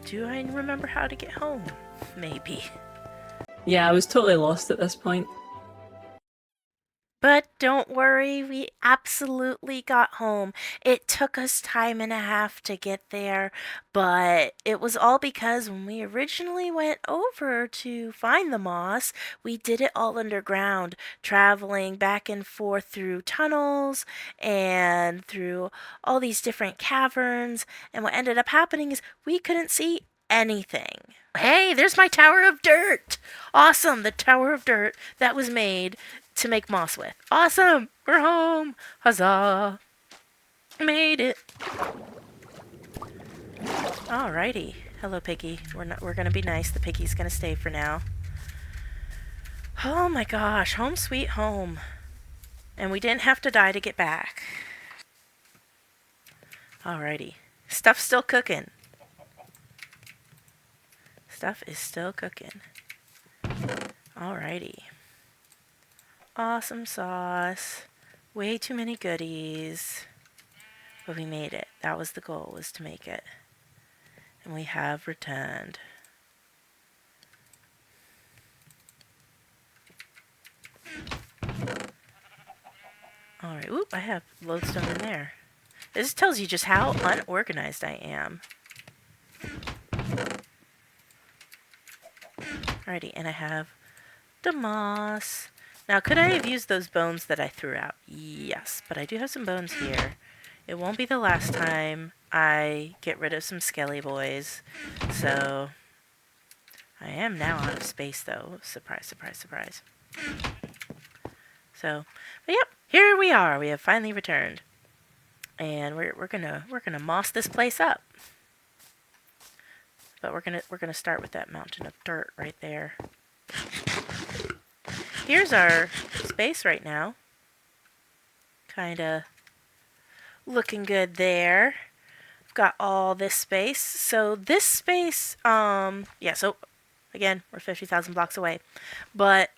Do I remember how to get home? Maybe. Yeah, I was totally lost at this point. But don't worry, we absolutely got home. It took us time and a half to get there, but it was all because when we originally went over to find the moss, we did it all underground, traveling back and forth through tunnels and through all these different caverns. And what ended up happening is we couldn't see anything. Hey, there's my tower of dirt! Awesome, the tower of dirt that was made to make moss with. Awesome! We're home! Huzzah! Made it! Alrighty. Hello, Piggy. We're gonna be nice. The piggy's gonna stay for now. Oh my gosh, home sweet home. And we didn't have to die to get back. Alrighty. Stuff's still cooking. Stuff is still cooking. Alrighty. Awesome sauce. Way too many goodies. But we made it. That was the goal, was to make it. And we have returned. Alright, oop, I have lodestone in there. This tells you just how unorganized I am. Alrighty, and I have the moss. Now, could I have used those bones that I threw out? Yes, but I do have some bones here. It won't be the last time I get rid of some skelly boys. So, I am now out of space, though. Surprise, surprise, surprise. So, but yep, here we are. We have finally returned, and we're gonna moss this place up. But we're gonna start with that mountain of dirt right there. Here's our space right now. Kinda looking good there. We've got all this space. So this space, yeah, so again, we're 50,000 blocks away. But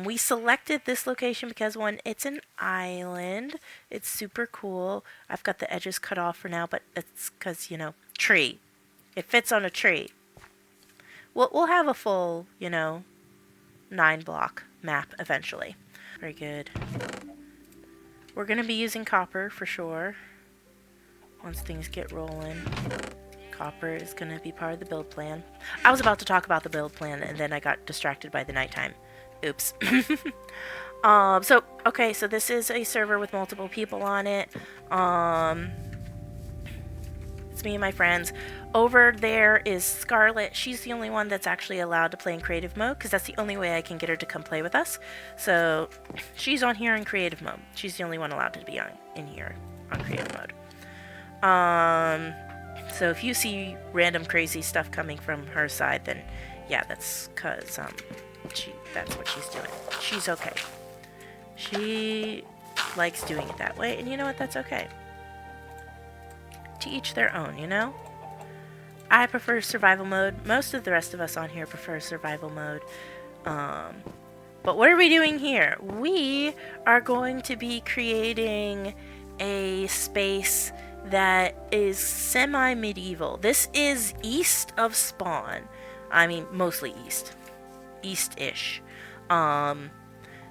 we selected this location because, one, it's an island. It's super cool. I've got the edges cut off for now, but it's because, you know, tree. It fits on a tree. We'll have a full, 9-block map eventually. Very good. We're going to be using copper for sure. Once things get rolling. Copper is going to be part of the build plan. I was about to talk about the build plan and then I got distracted by the nighttime. Oops. So this is a server with multiple people on it. It's me and my friends. Over there is Scarlet. She's the only one that's actually allowed to play in creative mode because that's the only way I can get her to come play with us. So she's on here in creative mode. She's the only one allowed to be in here on creative mode. So if you see random crazy stuff coming from her side, then yeah, that's because that's what she's doing. She's okay. She likes doing it that way, and you know what? That's okay. To each their own, you know? I prefer survival mode. Most of the rest of us on here prefer survival mode. But what are we doing here? We are going to be creating a space that is semi-medieval. This is east of Spawn. I mean, mostly east. East-ish. Um,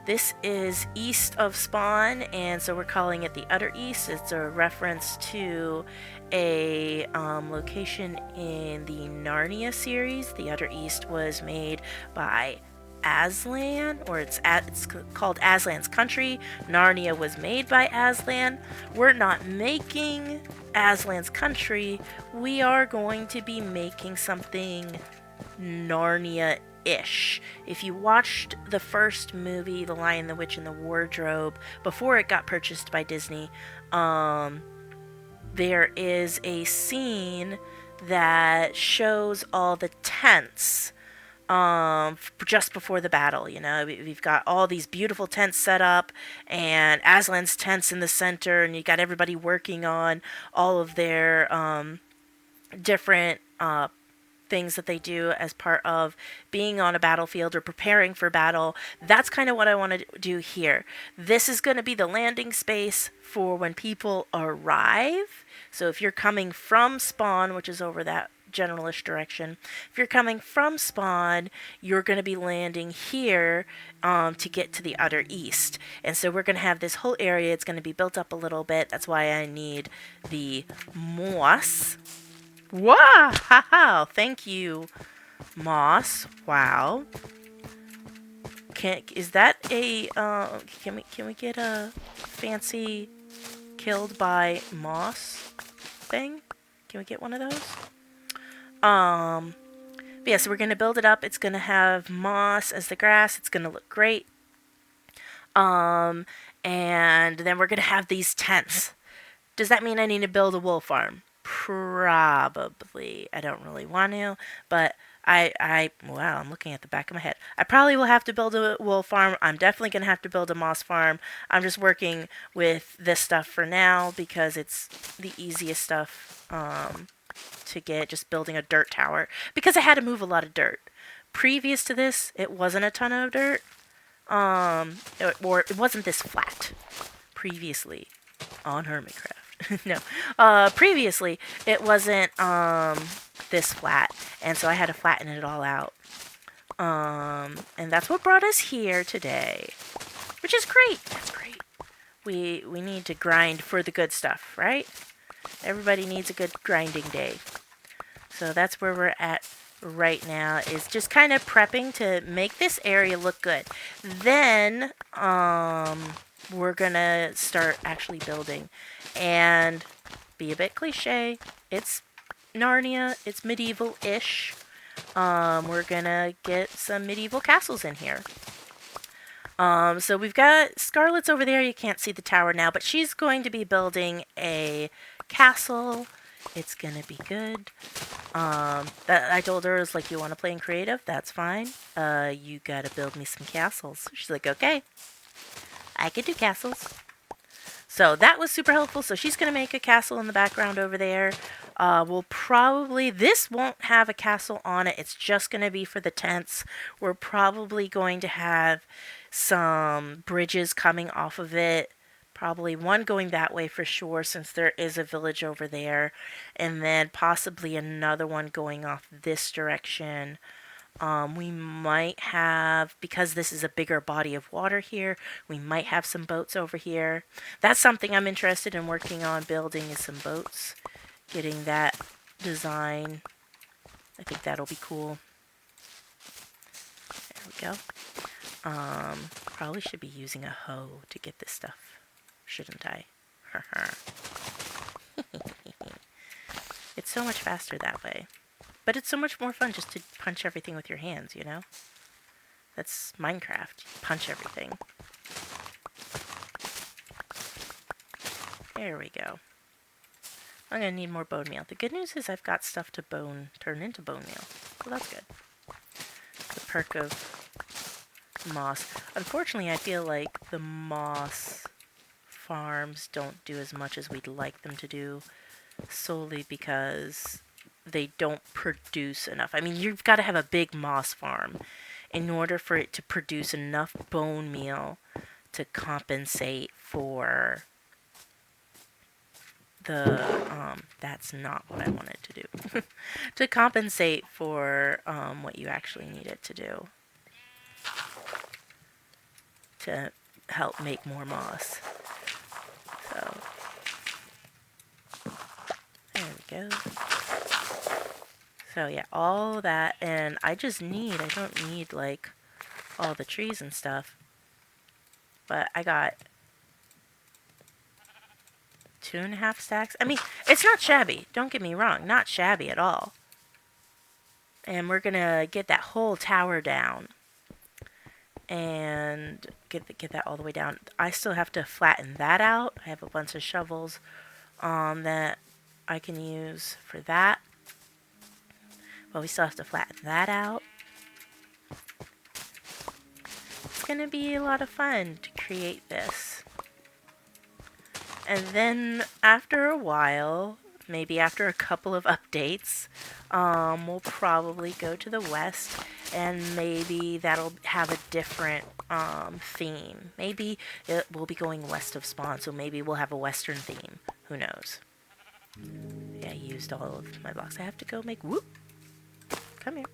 this is east of Spawn, and so we're calling it the Utter East. It's a reference to a location in the Narnia series. The Utter East was made by Aslan, or it's called Aslan's Country. Narnia was made by Aslan. We're not making Aslan's Country. We are going to be making something Narnia ish. If you watched the first movie, The Lion, the Witch, and the Wardrobe, before it got purchased by Disney, there is a scene that shows all the tents just before the battle. You know, we've got all these beautiful tents set up, and Aslan's tents in the center, and you got everybody working on all of their different things that they do as part of being on a battlefield or preparing for battle. That's kind of what I want to do here. This is going to be the landing space for when people arrive. So if you're coming from Spawn, which is over that generalish direction, if you're coming from Spawn, you're going to be landing here to get to the Utter East. And so we're going to have this whole area. It's going to be built up a little bit. That's why I need the moss. Wow! Haha! Thank you, moss. Wow. Is that a can we get a fancy killed by moss thing? Can we get one of those? But yeah, so we're gonna build it up. It's gonna have moss as the grass. It's gonna look great. And then we're gonna have these tents. Does that mean I need to build a wool farm? Probably. I don't really want to, but wow, I'm looking at the back of my head. I probably will have to build a wool farm. I'm definitely going to have to build a moss farm. I'm just working with this stuff for now because it's the easiest stuff to get, just building a dirt tower. Because I had to move a lot of dirt. Previous to this, it wasn't a ton of dirt. Or it wasn't this flat. Previously on Hermitcraft. No. Previously, it wasn't this flat, and so I had to flatten it all out. And that's what brought us here today, which is great. That's great. We need to grind for the good stuff, right? Everybody needs a good grinding day. So that's where we're at right now, is just kind of prepping to make this area look good. Then, we're gonna start actually building. And be a bit cliche, it's Narnia, it's medieval-ish. We're gonna get some medieval castles in here. So we've got Scarlet's over there. You can't see the tower now, but she's going to be building a castle. It's gonna be good. I told her, it's like, you want to play in creative? That's fine. You gotta build me some castles. She's like, okay. I could do castles. So that was super helpful. So she's going to make a castle in the background over there. This won't have a castle on it. It's just going to be for the tents. We're probably going to have some bridges coming off of it. Probably one going that way for sure, since there is a village over there. And then possibly another one going off this direction. We might have, because this is a bigger body of water here, we might have some boats over here. That's something I'm interested in working on building, is some boats. Getting that design. I think that'll be cool. There we go. Probably should be using a hoe to get this stuff, shouldn't I? It's so much faster that way. But it's so much more fun just to punch everything with your hands, you know? That's Minecraft. You punch everything. There we go. I'm going to need more bone meal. The good news is I've got stuff to turn into bone meal. So that's good. The perk of moss. Unfortunately, I feel like the moss farms don't do as much as we'd like them to do, solely because they don't produce enough. I mean, you've got to have a big moss farm in order for it to produce enough bone meal to compensate for that's not what I wanted to do. To compensate for what you actually needed to do to help make more moss. So there we go. So yeah, all that, and I don't need like all the trees and stuff, but I got 2.5 stacks. I mean, it's not shabby, don't get me wrong, not shabby at all. And we're gonna get that whole tower down and get that all the way down. I still have to flatten that out. I have a bunch of shovels that I can use for that. But we still have to flatten that out. It's gonna be a lot of fun to create this. And then after a while, maybe after a couple of updates, we'll probably go to the west, and maybe that'll have a different theme. Maybe we'll be going west of spawn, so maybe we'll have a western theme. Who knows? Yeah, I used all of my blocks. I have to go make... Whoop! Come here.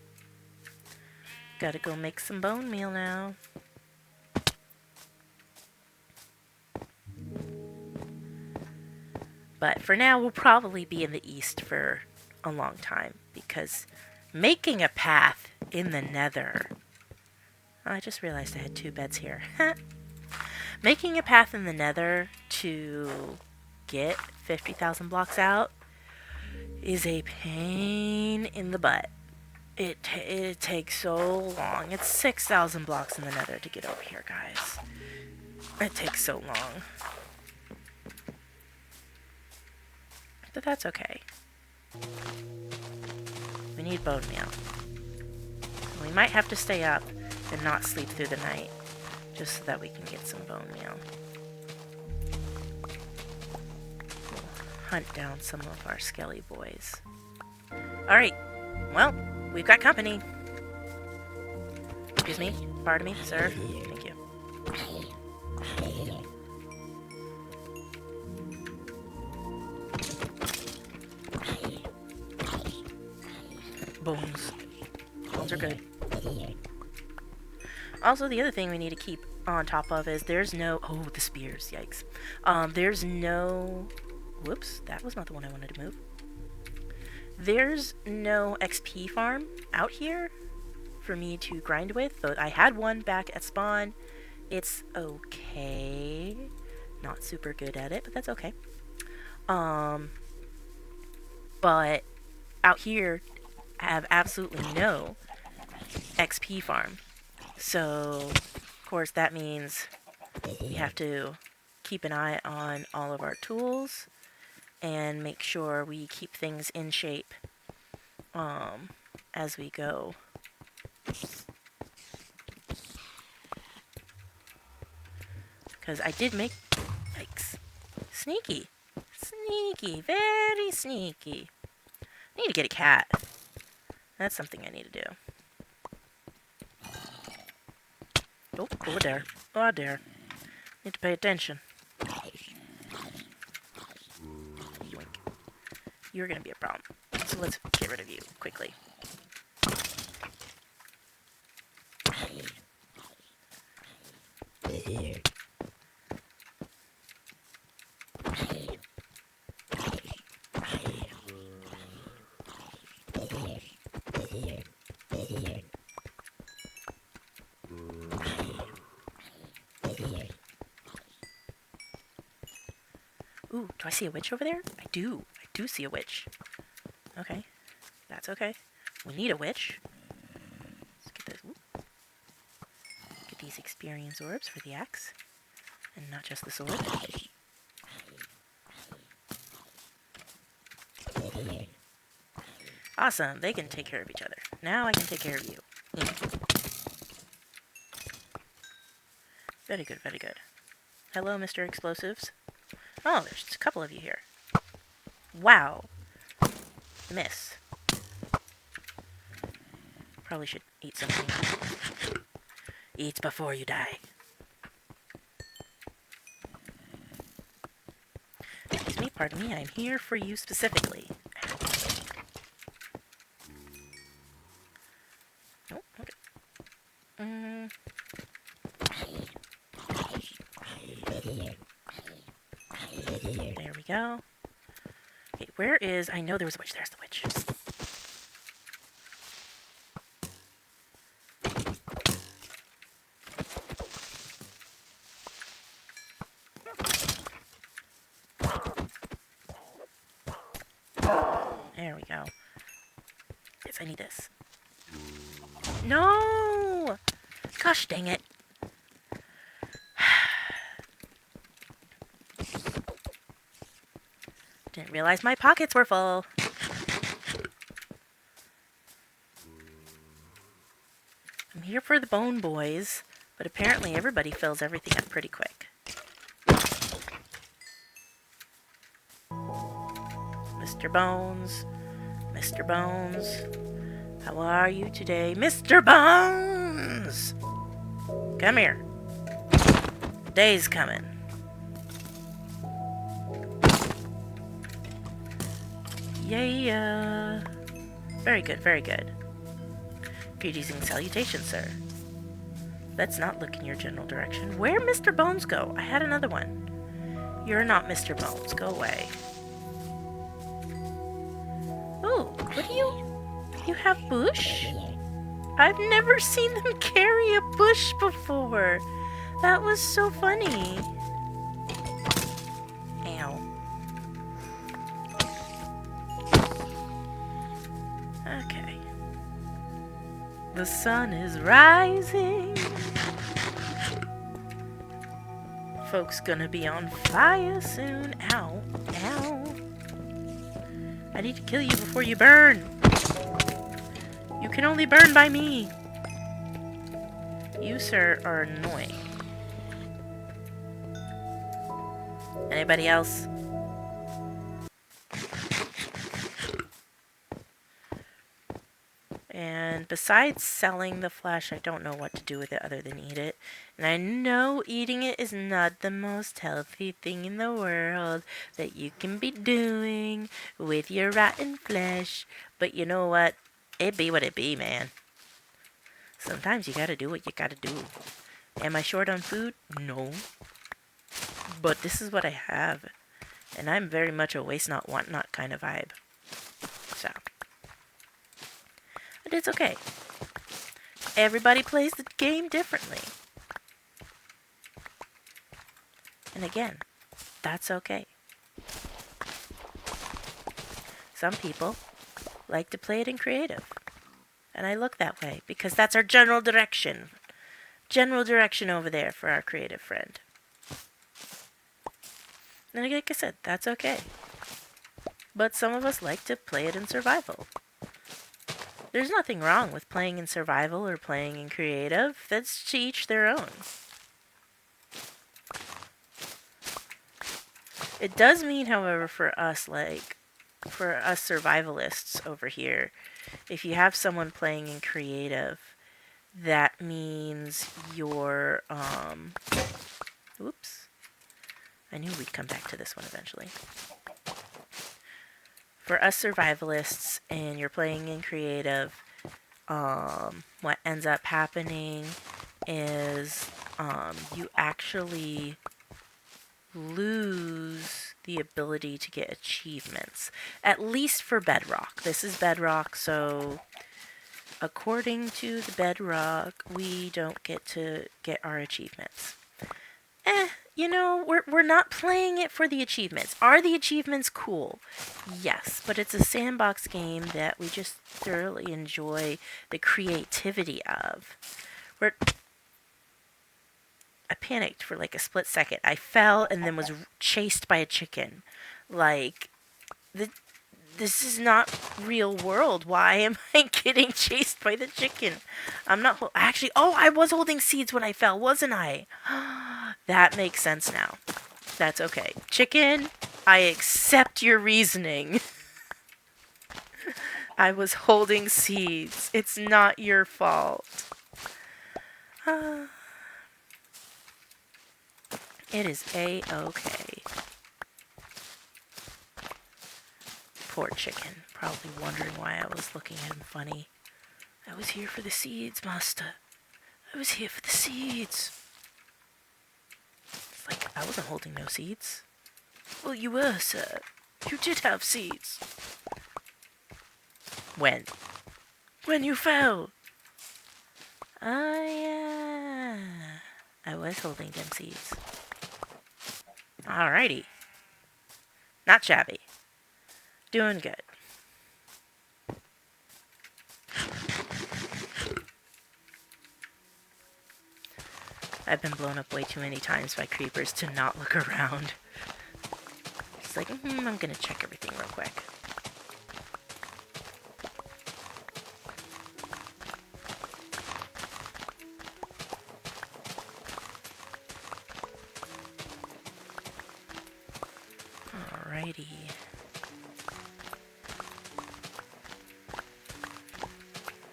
Gotta go make some bone meal now. But for now, we'll probably be in the east for a long time, because making a path in the nether... Oh, I just realized I had 2 beds here. Making a path in the nether to get 50,000 blocks out is a pain in the butt. It takes so long. It's 6,000 blocks in the nether to get over here, guys. It takes so long. But that's okay. We need bone meal. We might have to stay up and not sleep through the night, just so that we can get some bone meal. We'll hunt down some of our skelly boys. Alright, well, we've got company. Excuse me, pardon me, sir. Thank you. Bones. Bones are good. Also, the other thing we need to keep on top of is there's no... Oh, the spears. Yikes. There's no... Whoops, that was not the one I wanted to move. There's no XP farm out here for me to grind with, though I had one back at spawn. It's okay. Not super good at it, but that's okay. But out here, I have absolutely no XP farm. So, of course, that means we have to keep an eye on all of our tools and make sure we keep things in shape as we go. Because I did make... Yikes. Sneaky. Sneaky. Very sneaky. I need to get a cat. That's something I need to do. Oh, over there. Oh, there. Need to pay attention. You're gonna be a problem. So let's get rid of you quickly. Ooh, do I see a witch over there? I do. I do see a witch. Okay. That's okay. We need a witch. Let's get this. Ooh. Get these experience orbs for the axe. And not just the sword. Awesome. They can take care of each other. Now I can take care of you. Very good, very good. Hello, Mr. Explosives. Oh, there's a couple of you here. Wow. Miss. Probably should eat something. Eat before you die. Excuse me, pardon me, I'm here for you specifically. Oh, okay. There we go. Okay, where is... I know there was a witch. There's the witch. There we go. Yes, I need this. No! Gosh dang it. Didn't realize my pockets were full. I'm here for the bone boys, but apparently everybody fills everything up pretty quick. Mr. Bones. Mr. Bones. How are you today? Mr. Bones! Come here. Day's coming. Yeah. Very good, very good. Greetings and salutations, sir. Let's not look in your general direction. Where'd Mr. Bones go? I had another one. You're not Mr. Bones. Go away. Ooh, what do you... You have bush? I've never seen them carry a bush before. That was so funny. Ow. Okay. The sun is rising. Folks gonna be on fire soon. Ow. Ow. I need to kill you before you burn. You can only burn by me. You, sir, are annoying. Anybody else? And besides selling the flesh, I don't know what to do with it other than eat it. And I know eating it is not the most healthy thing in the world that you can be doing with your rotten flesh. But you know what? It be what it be, man. Sometimes you gotta do what you gotta do. Am I short on food? No. But this is what I have. And I'm very much a waste not, want not kind of vibe. So. But it's okay. Everybody plays the game differently. And again, that's okay. Some people like to play it in creative. And I look that way because that's our general direction. General direction over there for our creative friend. And like I said, that's okay. But some of us like to play it in survival. There's nothing wrong with playing in survival or playing in creative. That's to each their own. It does mean, however, for us survivalists over here, if you have someone playing in creative, that means you're, oops. I knew we'd come back to this one eventually. For us survivalists and you're playing in creative, what ends up happening is you actually lose the ability to get achievements. At least for Bedrock. This is Bedrock, so according to the Bedrock, we don't get to get our achievements. You know, we're not playing it for the achievements. Are the achievements cool? Yes, but it's a sandbox game that we just thoroughly enjoy the creativity of. I panicked for like a split second. I fell and then was chased by a chicken. Like, this is not real world. Why am I getting chased by the chicken? I'm not... Actually, I was holding seeds when I fell, wasn't I? That makes sense now. That's okay. Chicken, I accept your reasoning. I was holding seeds. It's not your fault. It is a-okay. Poor chicken, probably wondering why I was looking at him funny. I was here for the seeds, master. I was here for the seeds. It's like, I wasn't holding no seeds. Well, you were, sir. You did have seeds. When? When you fell. Oh, yeah. I was holding them seeds. Alrighty. Not shabby. Doing good. I've been blown up way too many times by creepers to not look around. It's like, I'm gonna check everything real quick. Alrighty.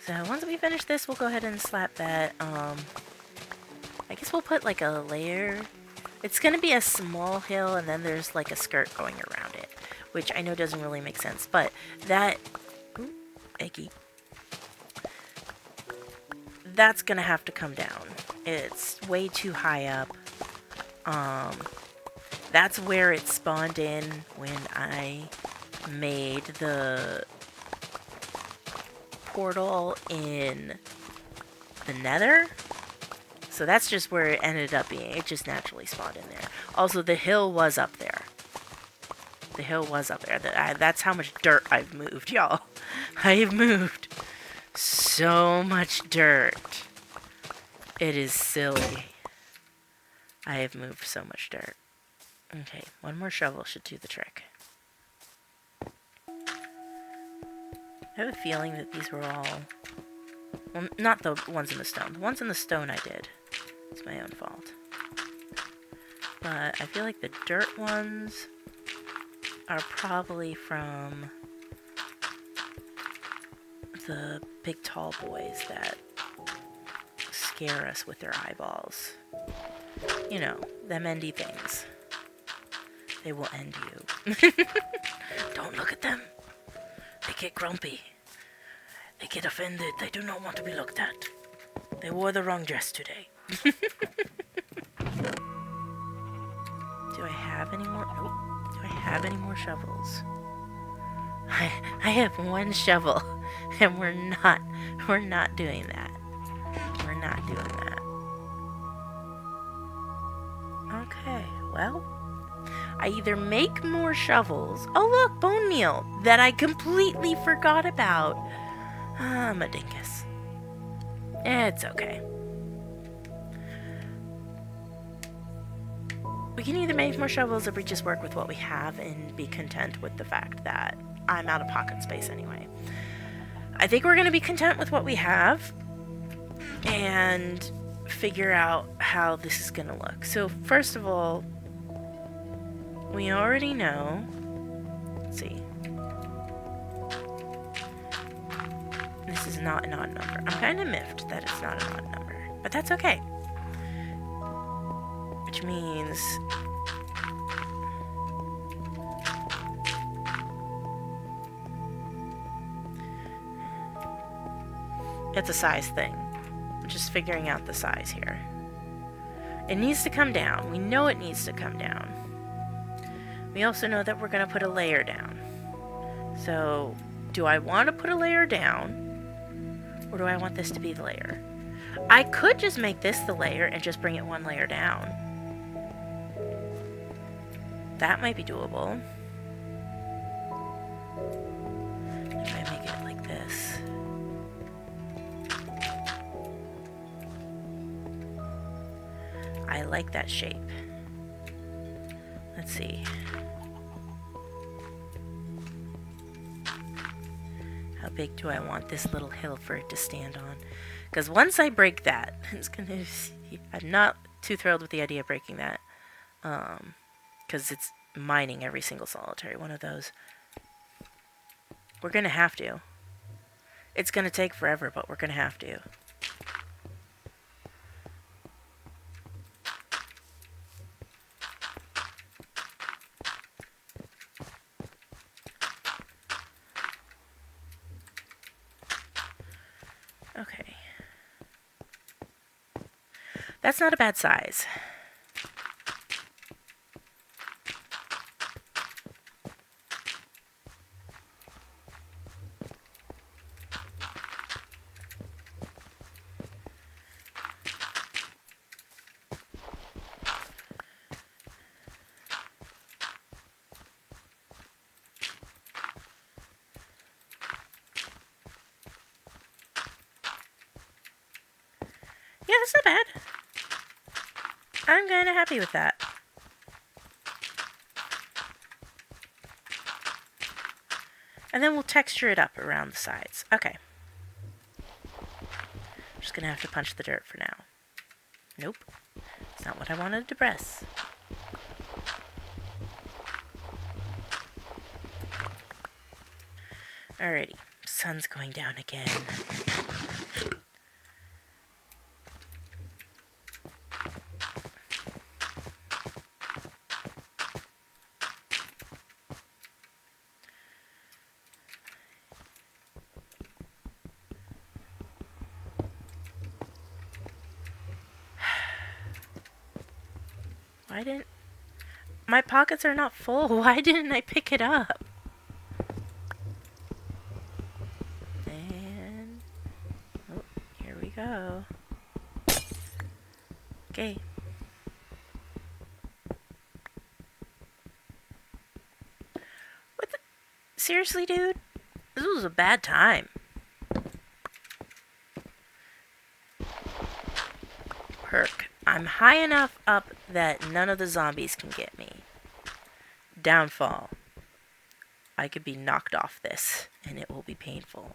So once we finish this, we'll go ahead and slap that, I guess we'll put like a layer. It's gonna be a small hill and then there's like a skirt going around it, which I know doesn't really make sense, but that, ooh, eggy. That's gonna have to come down. It's way too high up. That's where it spawned in when I made the portal in the Nether. So that's just where it ended up being. It just naturally spawned in there. Also, the hill was up there. The hill was up there. That's how much dirt I've moved, y'all. I've moved so much dirt. It is silly. I have moved so much dirt. Okay, one more shovel should do the trick. I have a feeling that these were all... Well, not the ones in the stone. The ones in the stone I did. It's my own fault. But I feel like the dirt ones are probably from the big tall boys that scare us with their eyeballs. You know, them endy things. They will end you. Don't look at them. They get grumpy. They get offended. They do not want to be looked at. They wore the wrong dress today. Do I have any more? Nope. Do I have any more shovels? I have one shovel, and we're not doing that. We're not doing that. Okay, well, I either make more shovels. Oh look, bone meal that I completely forgot about. I'm a dinkus. It's okay. We can either make more shovels or we just work with what we have and be content with the fact that I'm out of pocket space anyway. I think we're going to be content with what we have and figure out how this is going to look. So first of all, we already know, let's see, this is not an odd number. I'm kind of miffed that it's not an odd number, but that's okay. Which means it's a size thing. I'm just figuring out the size here. It needs to come down. We know it needs to come down. We also know that we're going to put a layer down. So, do I want to put a layer down? Or do I want this to be the layer? I could just make this the layer and just bring it one layer down. That might be doable. If I make it like this. I like that shape. Let's see. How big do I want this little hill for it to stand on? Because once I break that, it's gonna... I'm not too thrilled with the idea of breaking that. Because it's mining every single solitary one of those. We're gonna have to. It's gonna take forever, but we're gonna have to. Okay. That's not a bad size. Yeah, that's not bad. I'm kind of happy with that. And then we'll texture it up around the sides. Okay. I'm just gonna have to punch the dirt for now. Nope. It's not what I wanted to press. Alrighty. Sun's going down again. Why didn't... My pockets are not full. Why didn't I pick it up? And... Oh, here we go. Okay. What the... Seriously, dude? This was a bad time. Perk. I'm high enough up that none of the zombies can get me. Downfall. I could be knocked off this, and it will be painful.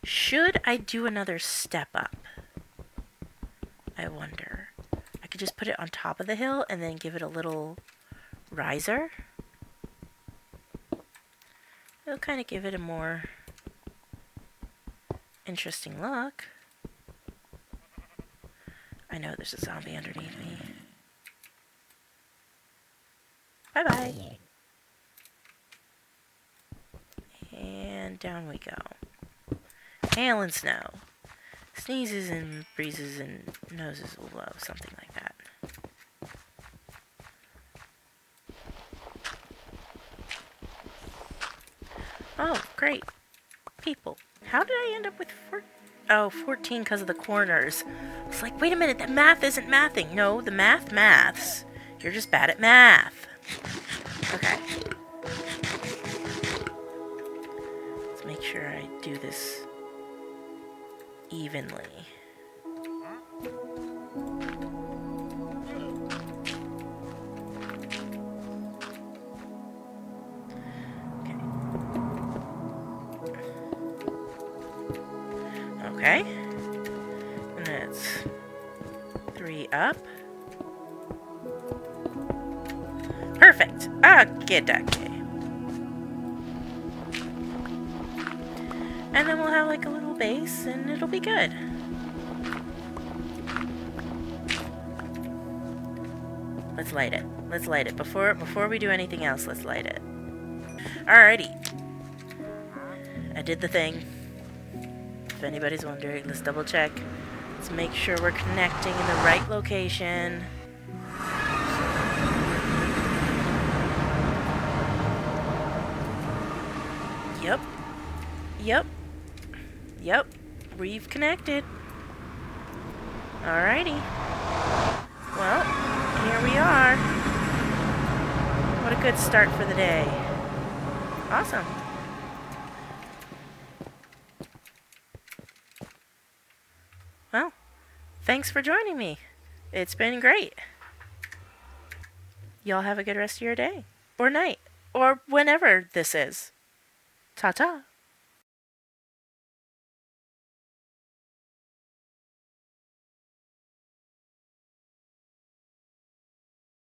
Should I do another step up? I wonder. I could just put it on top of the hill and then give it a little riser. It'll kind of give it a more interesting look. I know there's a zombie underneath me. Bye-bye. And down we go. Hail and snow. Sneezes and breezes and noses will blow. Something like that. Oh, great. People. How did I end up with 14 because of the corners? It's like, wait a minute, that math isn't mathing. No, the math maths. You're just bad at math. Okay. Let's make sure I do this evenly. Okay. And that's 3 up. Perfect. Okay. And then we'll have like a little base and it'll be good. Let's light it. Let's light it. Before we do anything else, let's light it. Alrighty. I did the thing. If anybody's wondering, let's double check. Let's make sure we're connecting in the right location. Yep. We've connected. Alrighty. Well, here we are. What a good start for the day. Awesome. Well, thanks for joining me. It's been great. Y'all have a good rest of your day. Or night. Or whenever this is. Ta-ta.